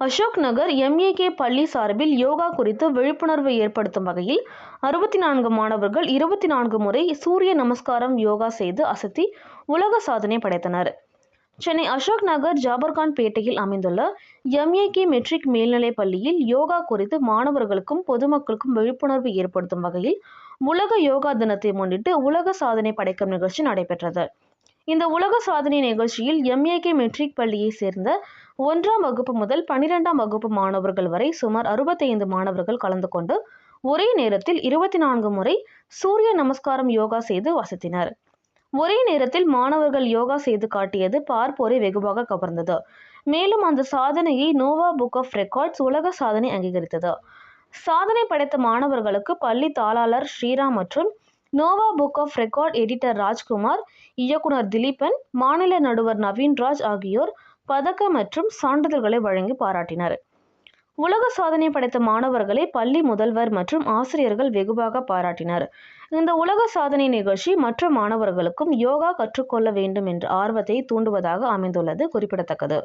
Ashok Nagar MAK பள்ளி சார்பில் யோகா குறித்து விழிப்புணர்வு ஏற்படுத்தும் வகையில் 64 மாணவர்கள் 24 முறை சூரிய நமஸ்காரம் யோகா செய்து அசத்தி உலக சாதனை படைத்தனர். சென்னை அசோக் நகர் ஜாபர்கான் பேட்டையில் அமைந்துள்ள MAK மெட்ரிக் மேல்நிலைப் பள்ளியில் யோகா குறித்து மாணவர்களுக்கும் பொதுமக்களுக்கும் விழிப்புணர்வு ஏற்படுத்தும் வகையில் உலக யோகா தினத்தை முன்னிட்டு உலக சாதனை படைக்கும் நிகழ்ச்சி நடைபெற்றது. இந்த உலக சாதனை நிகழ்ச்சியில் MAK மெட்ரிக் பள்ளியை சேர்ந்த 1ஆம் வகுப்பு முதல் 12ஆம் வகுப்பு மாணவர்கள் வரை சுமார் 65 மாணவர்கள் கலந்து கொண்டு ஒரே நேரத்தில் 24 முறை சூரிய நமஸ்காரம் யோகா செய்து அசத்தினர். ஒரே நேரத்தில் மாணவர்கள் யோகா செய்து காட்டியது பார்ப்போரை வெகுவாக கவர்ந்தது. மேலும் அந்த சாதனையை நோவா புக் ஆஃப் ரெக்கார்ட்ஸ் உலக சாதனை அங்கீகரித்தது. சாதனை படைத்த மாணவர்களுக்கு பள்ளி தாளாளர் ஸ்ரீராம் மற்றும் Nova book of record editor Rajkumar, இயக்குனர் திலீபன், மாநில நடுவர் நவீன்ராஜ் ஆகியோர் பதக்கம் மற்றும் சான்றிதழ்களை வழங்கி பாராட்டினர். உலக சாதனை படைத்த மாணவர்களை பள்ளி முதல்வர் மற்றும் ஆசிரியர்கள் வெகுவாக பாராட்டினர். இந்த உலக சாதனை நிகழ்ச்சி மற்ற மாணவர்களுக்கும் யோகா கற்றுக்கொள்ள வேண்டும் என்ற ஆர்வத்தை தூண்டுவதாக அமைந்துள்ளது குறிப்பிடத்தக்கது.